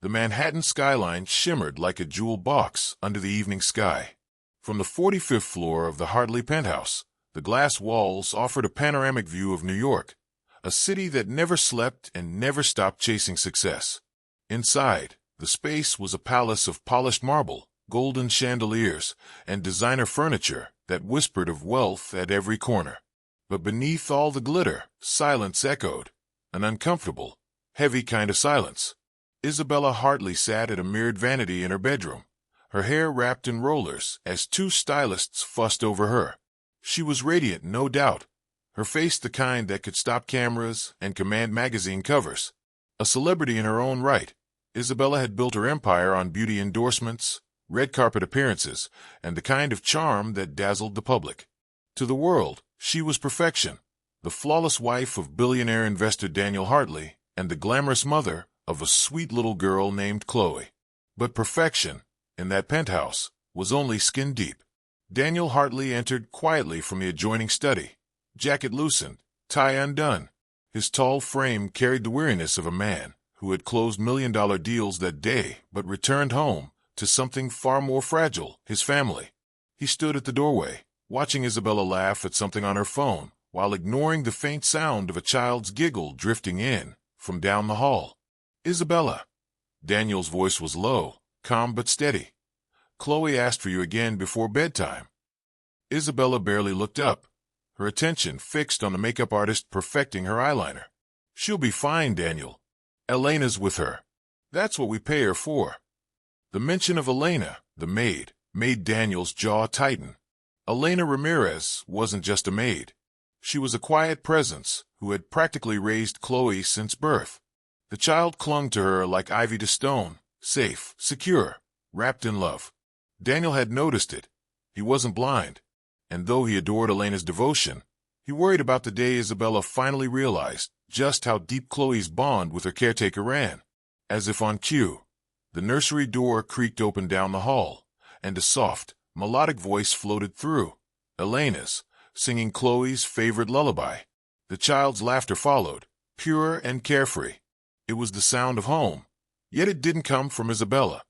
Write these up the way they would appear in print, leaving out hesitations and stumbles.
The Manhattan skyline shimmered like a jewel box under the evening sky. From the 45th floor of the Hartley penthouse, the glass walls offered a panoramic view of New York, a city that never slept and never stopped chasing success. Inside, the space was a palace of polished marble, golden chandeliers, and designer furniture that whispered of wealth at every corner. But beneath all the glitter, silence echoed, an uncomfortable, heavy kind of silence. Isabella Hartley sat at a mirrored vanity in her bedroom, her hair wrapped in rollers as two stylists fussed over her. She was radiant, no doubt, her face the kind that could stop cameras and command magazine covers. A celebrity in her own right, Isabella had built her empire on beauty endorsements, red carpet appearances, and the kind of charm that dazzled the public. To the world, she was perfection, the flawless wife of billionaire investor Daniel Hartley and the glamorous mother of a sweet little girl named Chloe. But perfection, in that penthouse, was only skin deep. Daniel Hartley entered quietly from the adjoining study, jacket loosened, tie undone. His tall frame carried the weariness of a man who had closed million-dollar deals that day but returned home to something far more fragile, his family. He stood at the doorway, watching Isabella laugh at something on her phone, while ignoring the faint sound of a child's giggle drifting in from down the hall. "Isabella." Daniel's voice was low, calm but steady. "Chloe asked for you again before bedtime." Isabella barely looked up, her attention fixed on the makeup artist perfecting her eyeliner. "She'll be fine, Daniel. Elena's with her. That's what we pay her for." The mention of Elena, the maid, made Daniel's jaw tighten. Elena Ramirez wasn't just a maid. She was a quiet presence who had practically raised Chloe since birth. The child clung to her like ivy to stone, safe, secure, wrapped in love. Daniel had noticed it. He wasn't blind. And though he adored Elena's devotion, he worried about the day Isabella finally realized just how deep Chloe's bond with her caretaker ran. As if on cue, the nursery door creaked open down the hall, and a soft, melodic voice floated through, Elena's, singing Chloe's favorite lullaby. The child's laughter followed, pure and carefree. It was the sound of home, yet it didn't come from Isabella.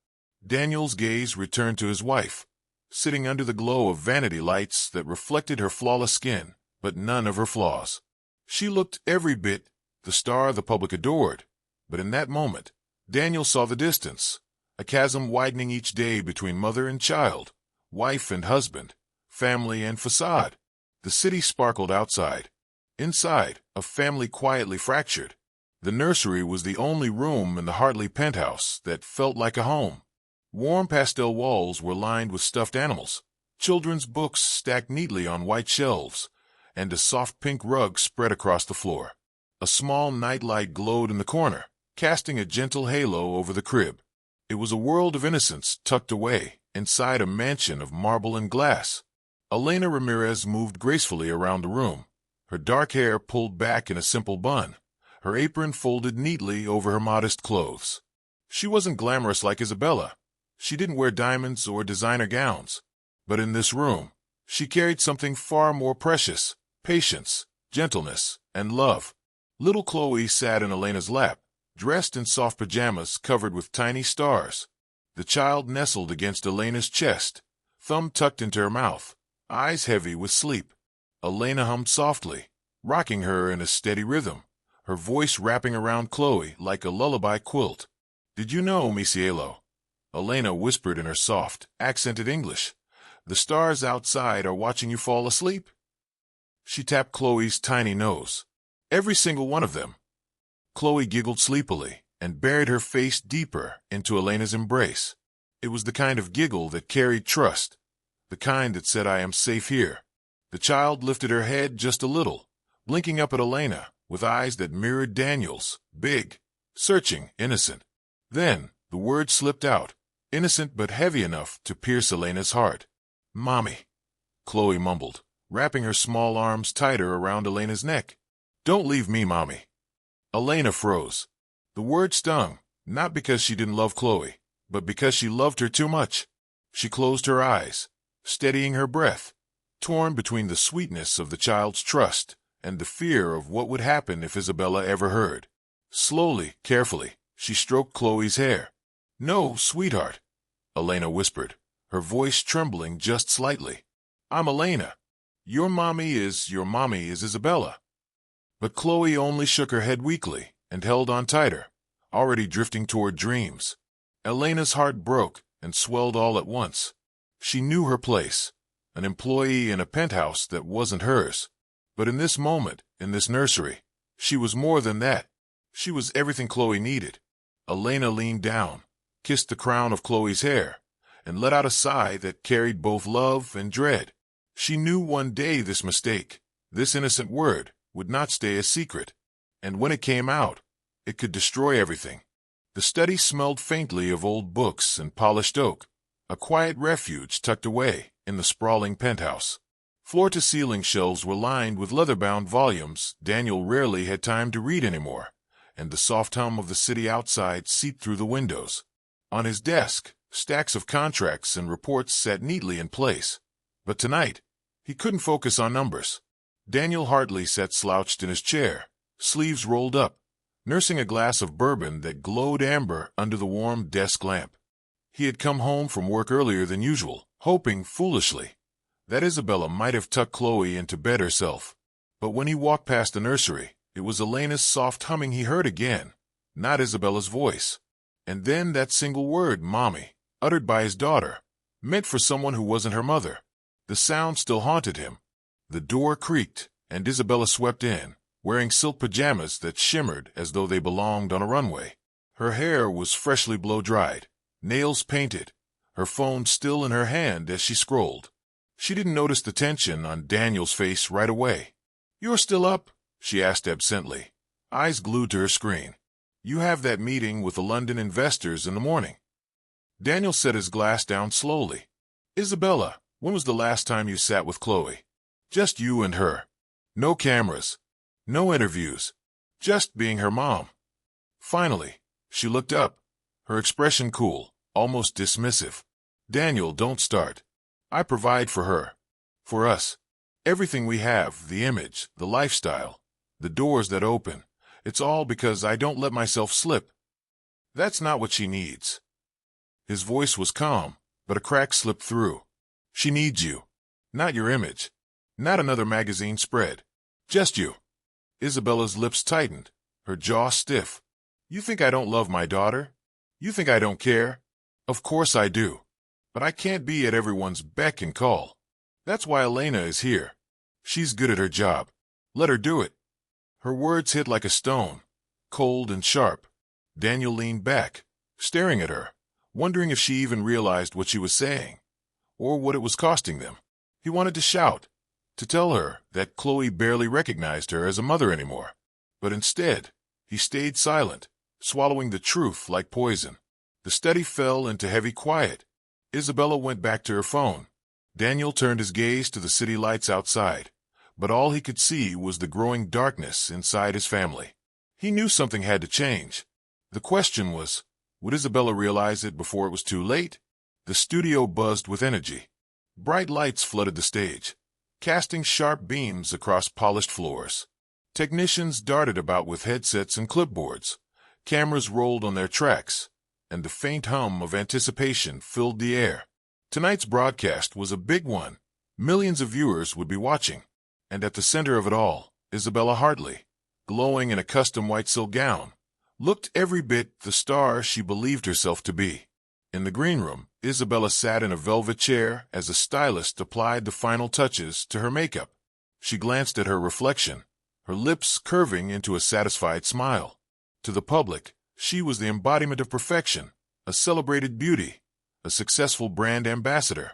Daniel's gaze returned to his wife, sitting under the glow of vanity lights that reflected her flawless skin, but none of her flaws. She looked every bit the star the public adored, but in that moment, Daniel saw the distance, a chasm widening each day between mother and child, wife and husband, family and facade. The city sparkled outside. Inside, a family quietly fractured. The nursery was the only room in the Hartley penthouse that felt like a home. Warm pastel walls were lined with stuffed animals, children's books stacked neatly on white shelves, and a soft pink rug spread across the floor. A small nightlight glowed in the corner, casting a gentle halo over the crib. It was a world of innocence tucked away inside a mansion of marble and glass. Elena Ramirez moved gracefully around the room, her dark hair pulled back in a simple bun, her apron folded neatly over her modest clothes. She wasn't glamorous like Isabella. She didn't wear diamonds or designer gowns. But in this room, she carried something far more precious: patience, gentleness, and love. Little Chloe sat in Elena's lap, dressed in soft pajamas covered with tiny stars. The child nestled against Elena's chest, thumb tucked into her mouth, eyes heavy with sleep. Elena hummed softly, rocking her in a steady rhythm, her voice wrapping around Chloe like a lullaby quilt. "Did you know, mi cielo?" Elena whispered in her soft, accented English. "The stars outside are watching you fall asleep?" She tapped Chloe's tiny nose. "Every single one of them." Chloe giggled sleepily and buried her face deeper into Elena's embrace. It was the kind of giggle that carried trust, the kind that said, "I am safe here." The child lifted her head just a little, blinking up at Elena with eyes that mirrored Daniel's, big, searching, innocent. Then the word slipped out, innocent but heavy enough to pierce Elena's heart. "Mommy," Chloe mumbled, wrapping her small arms tighter around Elena's neck. "Don't leave me, Mommy." Elena froze. The word stung, not because she didn't love Chloe, but because she loved her too much. She closed her eyes, steadying her breath, torn between the sweetness of the child's trust and the fear of what would happen if Isabella ever heard. Slowly, carefully, she stroked Chloe's hair, No, sweetheart, Elena whispered, her voice trembling just slightly. I'm Elena. Your mommy is Isabella. But Chloe only shook her head weakly and held on tighter, already drifting toward dreams. Elena's heart broke and swelled all at once. She knew her place, an employee in a penthouse that wasn't hers. But in this moment, in this nursery, she was more than that. She was everything Chloe needed. Elena leaned down, kissed the crown of Chloe's hair, and let out a sigh that carried both love and dread. She knew one day this mistake, this innocent word, would not stay a secret. And when it came out, it could destroy everything. The study smelled faintly of old books and polished oak, a quiet refuge tucked away in the sprawling penthouse. Floor-to-ceiling shelves were lined with leather-bound volumes Daniel rarely had time to read anymore, and the soft hum of the city outside seeped through the windows. On his desk, stacks of contracts and reports sat neatly in place. But tonight, he couldn't focus on numbers. Daniel Hartley sat slouched in his chair, sleeves rolled up, nursing a glass of bourbon that glowed amber under the warm desk lamp. He had come home from work earlier than usual, hoping, foolishly, that Isabella might have tucked Chloe into bed herself. But when he walked past the nursery, it was Elena's soft humming he heard again, not Isabella's voice. And then that single word, mommy, uttered by his daughter, meant for someone who wasn't her mother. The sound still haunted him. The door creaked, and Isabella swept in, wearing silk pajamas that shimmered as though they belonged on a runway. Her hair was freshly blow-dried, nails painted, her phone still in her hand as she scrolled. She didn't notice the tension on Daniel's face right away. "You're still up?" she asked absently, eyes glued to her screen. "You have that meeting with the London investors in the morning." Daniel set his glass down slowly. "Isabella, when was the last time you sat with Chloe? Just you and her. No cameras. No interviews. Just being her mom." Finally, she looked up, her expression cool, almost dismissive. "Daniel, don't start. I provide for her. For us. Everything we have, the image, the lifestyle, the doors that open, it's all because I don't let myself slip." "That's not what she needs." His voice was calm, but a crack slipped through. "She needs you. Not your image. Not another magazine spread. Just you." Isabella's lips tightened, her jaw stiff. "You think I don't love my daughter? You think I don't care? Of course I do. But I can't be at everyone's beck and call. That's why Elena is here. She's good at her job. Let her do it." Her words hit like a stone, cold and sharp. Daniel leaned back, staring at her, wondering if she even realized what she was saying, or what it was costing them. He wanted to shout, to tell her that Chloe barely recognized her as a mother anymore. But instead, he stayed silent, swallowing the truth like poison. The study fell into heavy quiet. Isabella went back to her phone. Daniel turned his gaze to the city lights outside, but all he could see was the growing darkness inside his family. He knew something had to change. The question was, would Isabella realize it before it was too late? The studio buzzed with energy. Bright lights flooded the stage, casting sharp beams across polished floors. Technicians darted about with headsets and clipboards. Cameras rolled on their tracks, and the faint hum of anticipation filled the air. Tonight's broadcast was a big one. Millions of viewers would be watching. And at the center of it all, Isabella Hartley, glowing in a custom white silk gown, looked every bit the star she believed herself to be. In the green room, Isabella sat in a velvet chair as a stylist applied the final touches to her makeup. She glanced at her reflection, her lips curving into a satisfied smile. To the public, she was the embodiment of perfection, a celebrated beauty, a successful brand ambassador,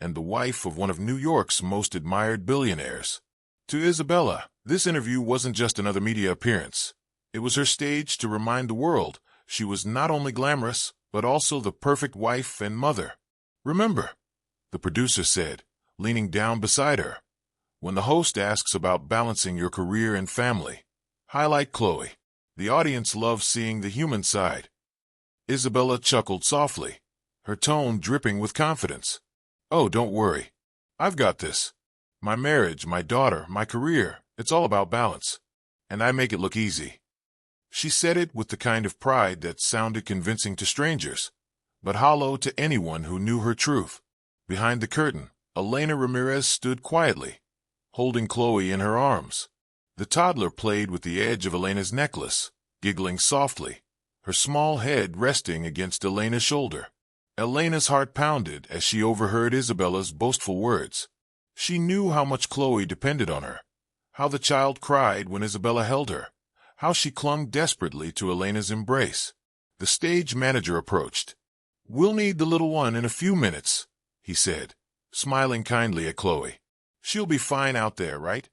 and the wife of one of New York's most admired billionaires. To Isabella, this interview wasn't just another media appearance. It was her stage to remind the world she was not only glamorous, but also the perfect wife and mother. "Remember," the producer said, leaning down beside her, "when the host asks about balancing your career and family, highlight Chloe. The audience loves seeing the human side." Isabella chuckled softly, her tone dripping with confidence. "Oh, don't worry. I've got this. My marriage, my daughter, my career, it's all about balance. And I make it look easy." She said it with the kind of pride that sounded convincing to strangers, but hollow to anyone who knew her truth. Behind the curtain, Elena Ramirez stood quietly, holding Chloe in her arms. The toddler played with the edge of Elena's necklace, giggling softly, her small head resting against Elena's shoulder. Elena's heart pounded as she overheard Isabella's boastful words. She knew how much Chloe depended on her, how the child cried when Isabella held her, how she clung desperately to Elena's embrace. The stage manager approached. "We'll need the little one in a few minutes," he said, smiling kindly at Chloe. "She'll be fine out there, right?"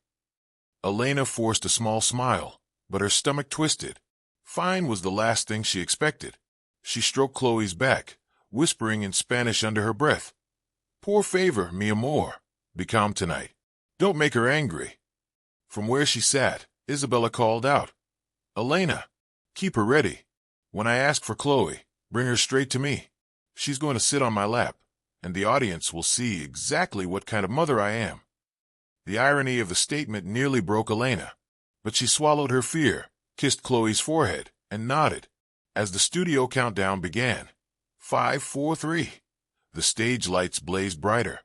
Elena forced a small smile, but her stomach twisted. Fine was the last thing she expected. She stroked Chloe's back, whispering in Spanish under her breath. "Por favor, mi amor, be calm tonight. Don't make her angry." From where she sat, Isabella called out, "Elena, keep her ready. When I ask for Chloe, bring her straight to me. She's going to sit on my lap, and the audience will see exactly what kind of mother I am." The irony of the statement nearly broke Elena, but she swallowed her fear, kissed Chloe's forehead, and nodded. As the studio countdown began, 5, 4, 3, the stage lights blazed brighter.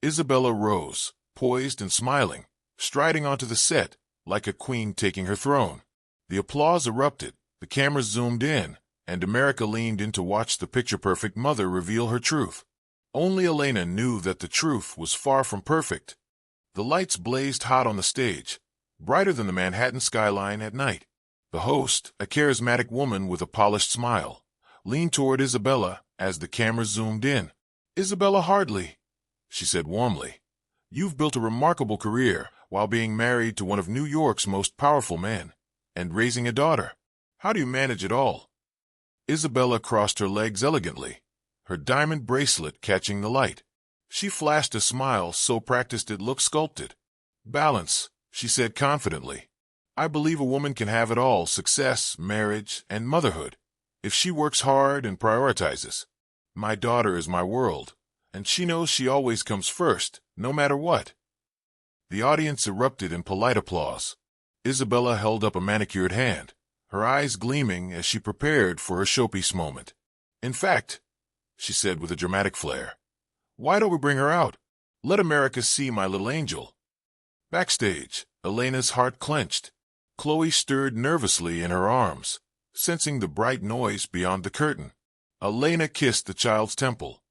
Isabella rose, poised and smiling, striding onto the set like a queen taking her throne. The applause erupted, the cameras zoomed in, and America leaned in to watch the picture-perfect mother reveal her truth. Only Elena knew that the truth was far from perfect. The lights blazed hot on the stage, brighter than the Manhattan skyline at night. The host, a charismatic woman with a polished smile, leaned toward Isabella as the camera zoomed in. "Isabella Hartley," she said warmly, "you've built a remarkable career while being married to one of New York's most powerful men, and raising a daughter. How do you manage it all?" Isabella crossed her legs elegantly, her diamond bracelet catching the light. She flashed a smile so practiced it looked sculpted. "Balance," she said confidently. "I believe a woman can have it all: success, marriage, and motherhood, if she works hard and prioritizes. My daughter is my world, and she knows she always comes first, no matter what." The audience erupted in polite applause. Isabella held up a manicured hand, her eyes gleaming as she prepared for her showpiece moment. "In fact," she said with a dramatic flair, "why don't we bring her out? Let America see my little angel." Backstage, Elena's heart clenched. Chloe stirred nervously in her arms, sensing the bright noise beyond the curtain. Elena kissed the child's temple.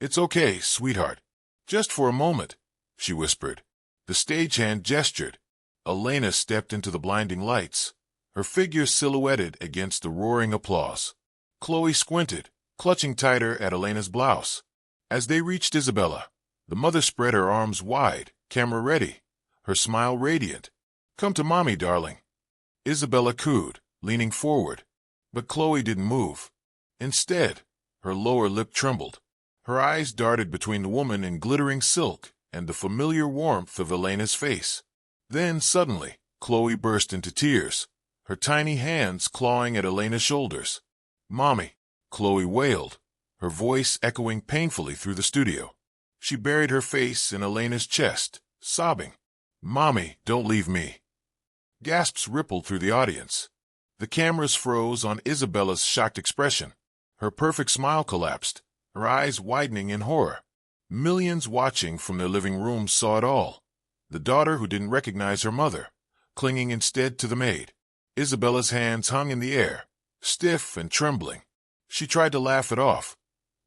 "It's okay, sweetheart. Just for a moment," she whispered. The stagehand gestured. Elena stepped into the blinding lights, her figure silhouetted against the roaring applause. Chloe squinted, clutching tighter at Elena's blouse. As they reached Isabella, the mother spread her arms wide, camera ready, her smile radiant. "Come to mommy, darling," Isabella cooed, leaning forward. But Chloe didn't move. Instead, her lower lip trembled. Her eyes darted between the woman in glittering silk and the familiar warmth of Elena's face. Then, suddenly, Chloe burst into tears, her tiny hands clawing at Elena's shoulders. "Mommy," Chloe wailed, her voice echoing painfully through the studio. She buried her face in Elena's chest, sobbing. "Mommy, don't leave me." Gasps rippled through the audience. The cameras froze on Isabella's shocked expression. Her perfect smile collapsed, her eyes widening in horror. Millions watching from their living rooms saw it all. The daughter who didn't recognize her mother, clinging instead to the maid. Isabella's hands hung in the air, stiff and trembling. She tried to laugh it off,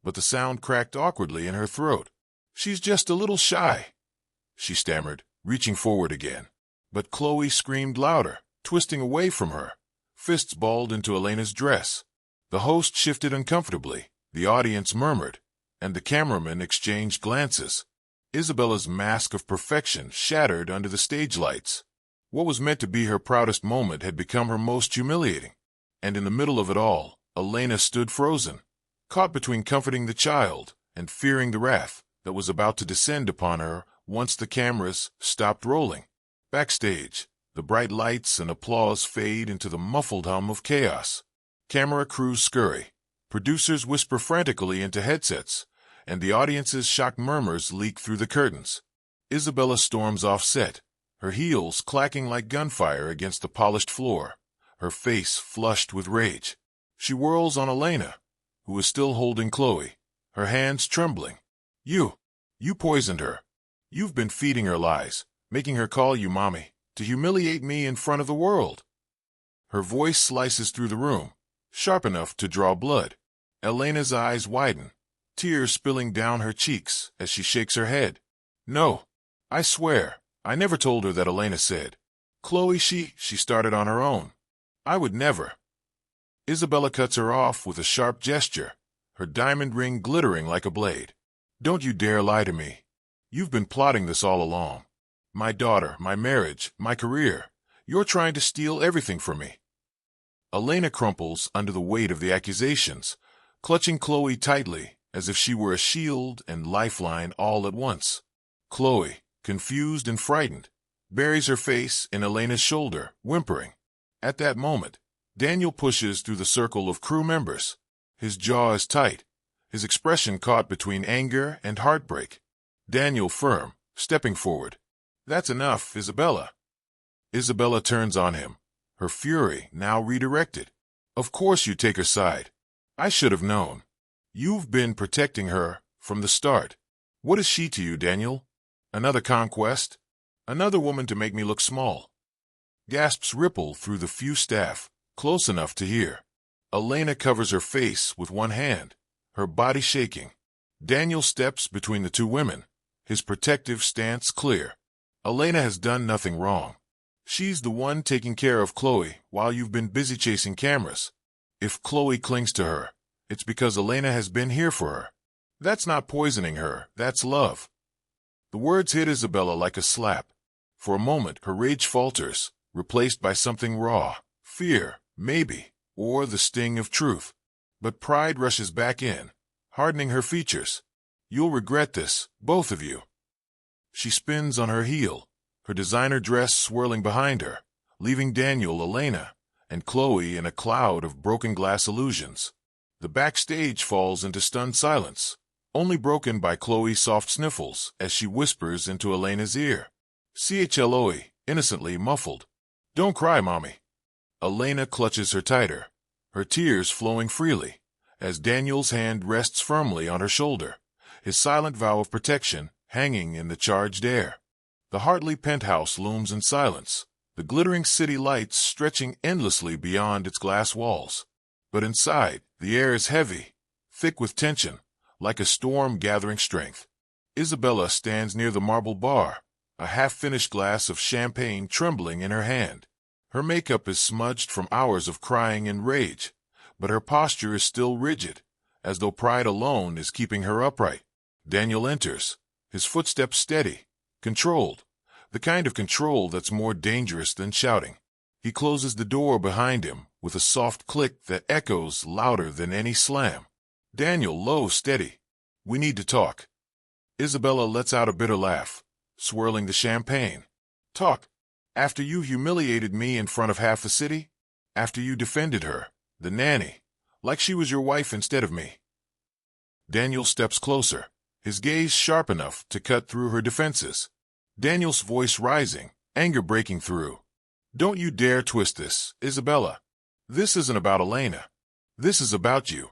but the sound cracked awkwardly in her throat. "She's just a little shy," she stammered, reaching forward again. But Chloe screamed louder, twisting away from her, fists balled into Elena's dress. The host shifted uncomfortably, the audience murmured, and the cameramen exchanged glances. Isabella's mask of perfection shattered under the stage lights. What was meant to be her proudest moment had become her most humiliating. And in the middle of it all, Elena stood frozen, caught between comforting the child and fearing the wrath that was about to descend upon her once the cameras stopped rolling. Backstage, the bright lights and applause fade into the muffled hum of chaos. Camera crews scurry, producers whisper frantically into headsets, and the audience's shocked murmurs leak through the curtains. Isabella storms off set, her heels clacking like gunfire against the polished floor, her face flushed with rage. She whirls on Elena, who is still holding Chloe, her hands trembling. You poisoned her. You've been feeding her lies, making her call you mommy, to humiliate me in front of the world. Her voice slices through the room, sharp enough to draw blood. Elena's eyes widen, tears spilling down her cheeks as she shakes her head. No, I swear, I never told her that. Elena said. Chloe, she started on her own. I would never. Isabella cuts her off with a sharp gesture, her diamond ring glittering like a blade. Don't you dare lie to me. You've been plotting this all along. My daughter, my marriage, my career. You're trying to steal everything from me. Elena crumples under the weight of the accusations, clutching Chloe tightly as if she were a shield and lifeline all at once. Chloe, confused and frightened, buries her face in Elena's shoulder, whimpering. At that moment, Daniel pushes through the circle of crew members. His jaw is tight, his expression caught between anger and heartbreak. Daniel firm, stepping forward. That's enough, Isabella. Isabella turns on him, her fury now redirected. Of course you take her side. I should have known. You've been protecting her from the start. What is she to you, Daniel? Another conquest? Another woman to make me look small? Gasps ripple through the few staff, close enough to hear. Elena covers her face with one hand, her body shaking. Daniel steps between the two women, his protective stance clear. Elena has done nothing wrong. She's the one taking care of Chloe while you've been busy chasing cameras. If Chloe clings to her, it's because Elena has been here for her. That's not poisoning her, that's love. The words hit Isabella like a slap. For a moment, her rage falters, replaced by something raw, fear, maybe, or the sting of truth. But pride rushes back in, hardening her features. You'll regret this, both of you. She spins on her heel, her designer dress swirling behind her, leaving Daniel, Elena, and Chloe in a cloud of broken glass illusions. The backstage falls into stunned silence, only broken by Chloe's soft sniffles as she whispers into Elena's ear. Chloe, innocently muffled. Don't cry, mommy. Elena clutches her tighter, her tears flowing freely, as Daniel's hand rests firmly on her shoulder, his silent vow of protection hanging in the charged air. The Hartley penthouse looms in silence, the glittering city lights stretching endlessly beyond its glass walls. But inside, the air is heavy, thick with tension, like a storm gathering strength. Isabella stands near the marble bar, a half-finished glass of champagne trembling in her hand. Her makeup is smudged from hours of crying and rage, but her posture is still rigid, as though pride alone is keeping her upright. Daniel enters, his footsteps steady, controlled, the kind of control that's more dangerous than shouting. He closes the door behind him with a soft click that echoes louder than any slam. Daniel, low, steady. We need to talk. Isabella lets out a bitter laugh, swirling the champagne. Talk? After you humiliated me in front of half the city? After you defended her, the nanny, like she was your wife instead of me? Daniel steps closer, his gaze sharp enough to cut through her defenses. Daniel's voice rising, anger breaking through. Don't you dare twist this, Isabella. This isn't about Elena. This is about you.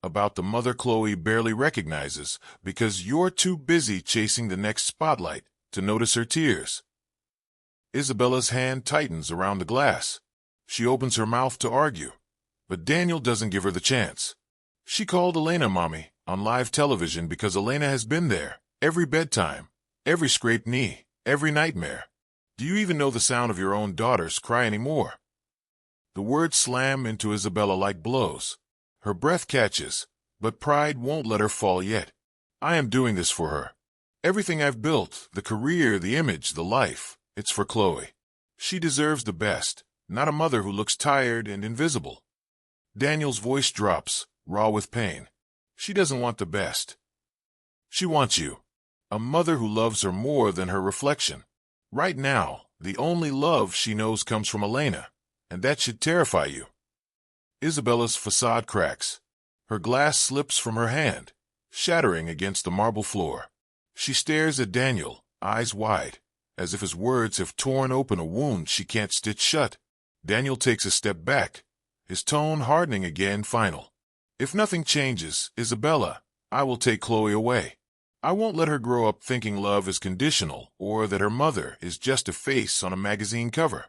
About the mother Chloe barely recognizes because you're too busy chasing the next spotlight to notice her tears. Isabella's hand tightens around the glass. She opens her mouth to argue, but Daniel doesn't give her the chance. She called Elena mommy on live television because Elena has been there, every bedtime, every scraped knee, every nightmare. Do you even know the sound of your own daughter's cry anymore? The words slam into Isabella like blows. Her breath catches, but pride won't let her fall yet. I am doing this for her. Everything I've built, the career, the image, the life, it's for Chloe. She deserves the best, not a mother who looks tired and invisible. Daniel's voice drops, raw with pain. She doesn't want the best. She wants you. A mother who loves her more than her reflection. Right now, the only love she knows comes from Elena, and that should terrify you. Isabella's facade cracks. Her glass slips from her hand, shattering against the marble floor. She stares at Daniel, eyes wide, as if his words have torn open a wound she can't stitch shut. Daniel takes a step back, his tone hardening again, final. If nothing changes, Isabella, I will take Chloe away. I won't let her grow up thinking love is conditional or that her mother is just a face on a magazine cover.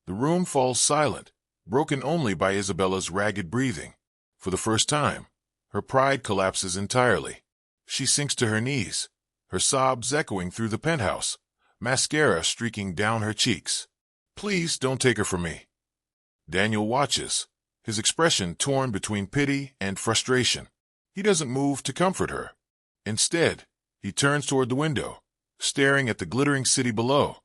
The room falls silent, broken only by Isabella's ragged breathing. For the first time, her pride collapses entirely. She sinks to her knees, her sobs echoing through the penthouse, mascara streaking down her cheeks. Please don't take her from me. Daniel watches, his expression torn between pity and frustration. He doesn't move to comfort her. Instead, he turns toward the window, staring at the glittering city below,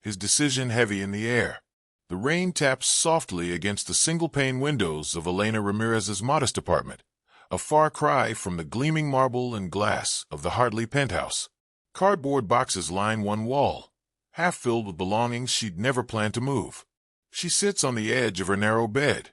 his decision heavy in the air. The rain taps softly against the single-pane windows of Elena Ramirez's modest apartment, a far cry from the gleaming marble and glass of the Hartley penthouse. Cardboard boxes line one wall, half filled with belongings she'd never planned to move. She sits on the edge of her narrow bed,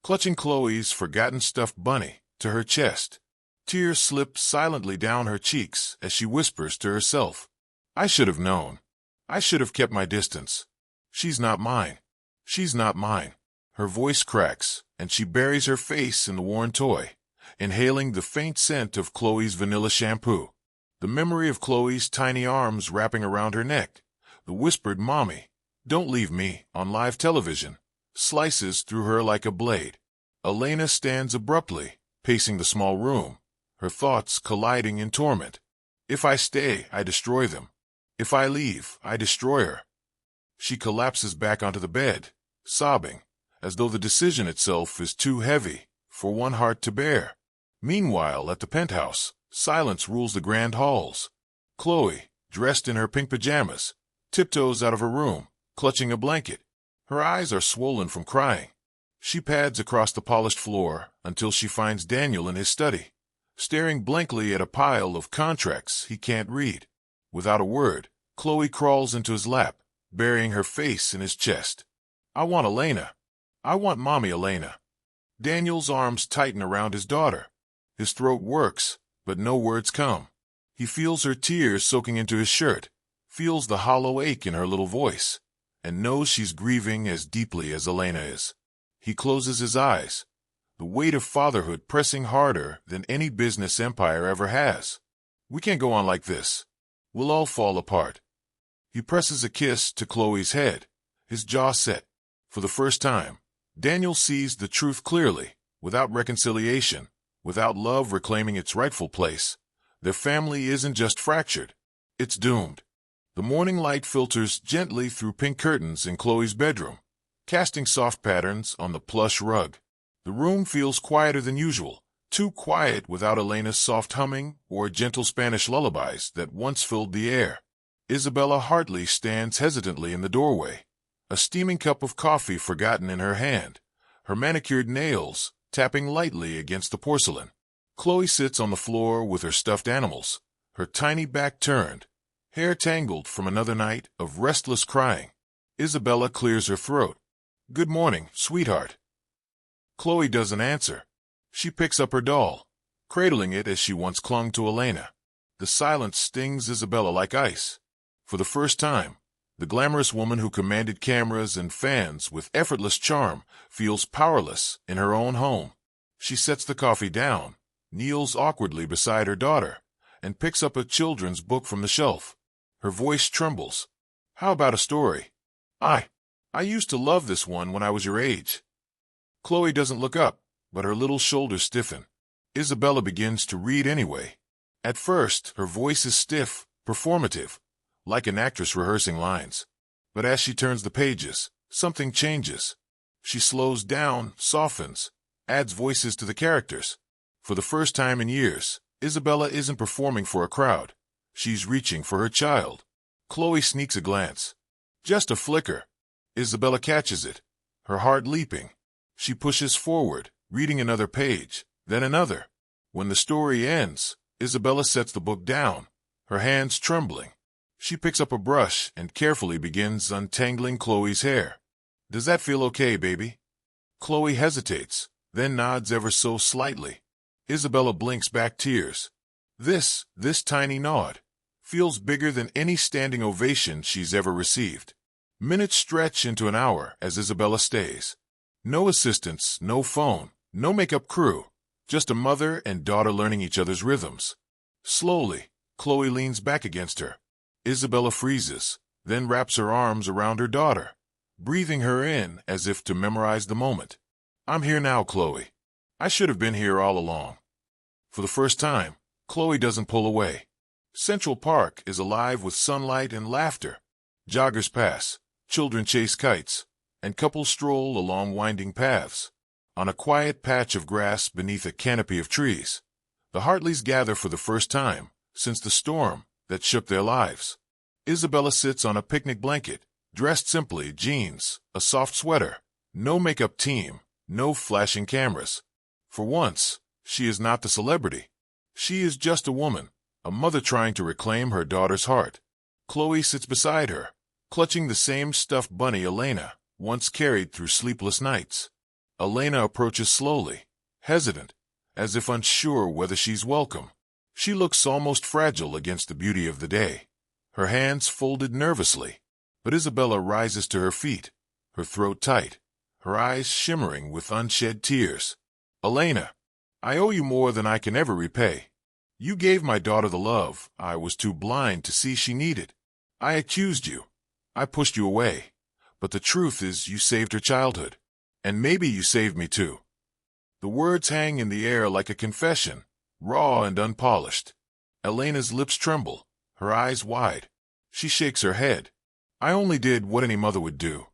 clutching Chloe's forgotten stuffed bunny to her chest. Tears slip silently down her cheeks as she whispers to herself, I should have known. I should have kept my distance. She's not mine. She's not mine. Her voice cracks, and she buries her face in the worn toy, inhaling the faint scent of Chloe's vanilla shampoo. The memory of Chloe's tiny arms wrapping around her neck, the whispered "Mommy, don't leave me" on live television, slices through her like a blade. Elena stands abruptly, pacing the small room, her thoughts colliding in torment. If I stay, I destroy them. If I leave, I destroy her. She collapses back onto the bed, sobbing, as though the decision itself is too heavy for one heart to bear. Meanwhile, at the penthouse, silence rules the grand halls. Chloe, dressed in her pink pajamas, tiptoes out of her room, clutching a blanket. Her eyes are swollen from crying. She pads across the polished floor until she finds Daniel in his study, staring blankly at a pile of contracts he can't read. Without a word, Chloe crawls into his lap, burying her face in his chest. I want Elena. I want Mommy Elena. Daniel's arms tighten around his daughter. His throat works, but no words come. He feels her tears soaking into his shirt, feels the hollow ache in her little voice, and knows she's grieving as deeply as Elena is. He closes his eyes, the weight of fatherhood pressing harder than any business empire ever has. We can't go on like this. We'll all fall apart. He presses a kiss to Chloe's head, his jaw set. For the first time, Daniel sees the truth clearly, without reconciliation, without love reclaiming its rightful place. Their family isn't just fractured, it's doomed. The morning light filters gently through pink curtains in Chloe's bedroom, casting soft patterns on the plush rug. The room feels quieter than usual, too quiet without Elena's soft humming or gentle Spanish lullabies that once filled the air. Isabella Hartley stands hesitantly in the doorway, a steaming cup of coffee forgotten in her hand, her manicured nails tapping lightly against the porcelain. Chloe sits on the floor with her stuffed animals, her tiny back turned, hair tangled from another night of restless crying. Isabella clears her throat. Good morning, sweetheart. Chloe doesn't answer. She picks up her doll, cradling it as she once clung to Elena. The silence stings Isabella like ice. For the first time, the glamorous woman who commanded cameras and fans with effortless charm feels powerless in her own home. She sets the coffee down, kneels awkwardly beside her daughter, and picks up a children's book from the shelf. Her voice trembles. How about a story? I used to love this one when I was your age. Chloe doesn't look up, but her little shoulders stiffen. Isabella begins to read anyway. At first, her voice is stiff, performative, like an actress rehearsing lines. But as she turns the pages, something changes. She slows down, softens, adds voices to the characters. For the first time in years, Isabella isn't performing for a crowd. She's reaching for her child. Chloe sneaks a glance. Just a flicker. Isabella catches it, her heart leaping. She pushes forward, reading another page, then another. When the story ends, Isabella sets the book down, her hands trembling. She picks up a brush and carefully begins untangling Chloe's hair. Does that feel okay, baby? Chloe hesitates, then nods ever so slightly. Isabella blinks back tears. This tiny nod, feels bigger than any standing ovation she's ever received. Minutes stretch into an hour as Isabella stays. No assistants, no phone, no makeup crew, Just a mother and daughter learning each other's rhythms. Slowly, Chloe leans back against her. Isabella freezes, then wraps her arms around her daughter, breathing her in as if to memorize the moment. I'm here now, Chloe. I should have been here all along. For the first time, Chloe doesn't pull away. Central Park is alive with sunlight and laughter. Joggers pass, children chase kites, and couples stroll along winding paths. On a quiet patch of grass beneath a canopy of trees, the Hartleys gather for the first time since the storm that shook their lives. Isabella sits on a picnic blanket, dressed simply, jeans, a soft sweater. No makeup team, no flashing cameras. For once, she is not the celebrity. She is just a woman, a mother trying to reclaim her daughter's heart. Chloe sits beside her, clutching the same stuffed bunny Elena once carried through sleepless nights. Elena approaches slowly, hesitant, as if unsure whether she's welcome. She looks almost fragile against the beauty of the day, her hands folded nervously. But Isabella rises to her feet, her throat tight, her eyes shimmering with unshed tears. Elena, I owe you more than I can ever repay. You gave my daughter the love I was too blind to see she needed. I accused you. I pushed you away. But the truth is you saved her childhood. And maybe you saved me too. The words hang in the air like a confession, raw and unpolished. Elena's lips tremble, her eyes wide. She shakes her head. I only did what any mother would do,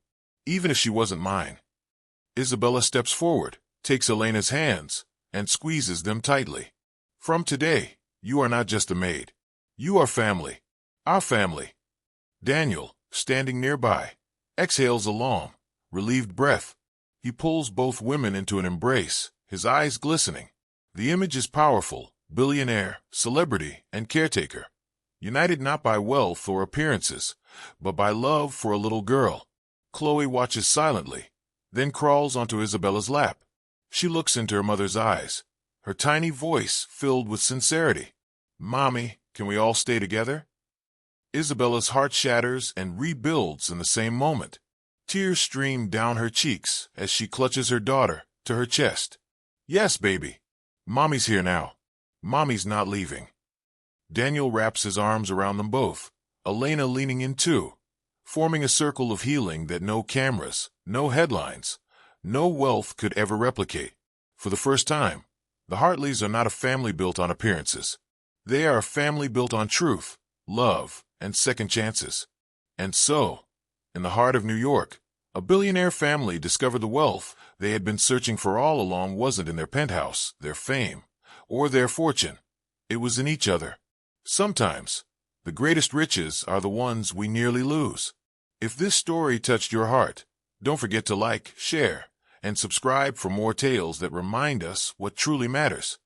even if she wasn't mine. Isabella steps forward, takes Elena's hands, and squeezes them tightly. From today, you are not just a maid. You are family. Our family. Daniel, standing nearby, exhales a long, relieved breath. He pulls both women into an embrace, his eyes glistening. The image is powerful, billionaire, celebrity, and caretaker. United not by wealth or appearances, but by love for a little girl. Chloe watches silently, then crawls onto Isabella's lap. She looks into her mother's eyes, her tiny voice filled with sincerity. Mommy, can we all stay together? Isabella's heart shatters and rebuilds in the same moment. Tears stream down her cheeks as she clutches her daughter to her chest. Yes, baby. Mommy's here now. Mommy's not leaving. Daniel wraps his arms around them both, Elena leaning in too, forming a circle of healing that no cameras, no headlines, no wealth could ever replicate. For the first time, the Hartleys are not a family built on appearances. They are a family built on truth, love, and second chances. And so, in the heart of New York, a billionaire family discovered the wealth they had been searching for all along wasn't in their penthouse, their fame, or their fortune. It was in each other. Sometimes, the greatest riches are the ones we nearly lose. If this story touched your heart, don't forget to like, share, and subscribe for more tales that remind us what truly matters.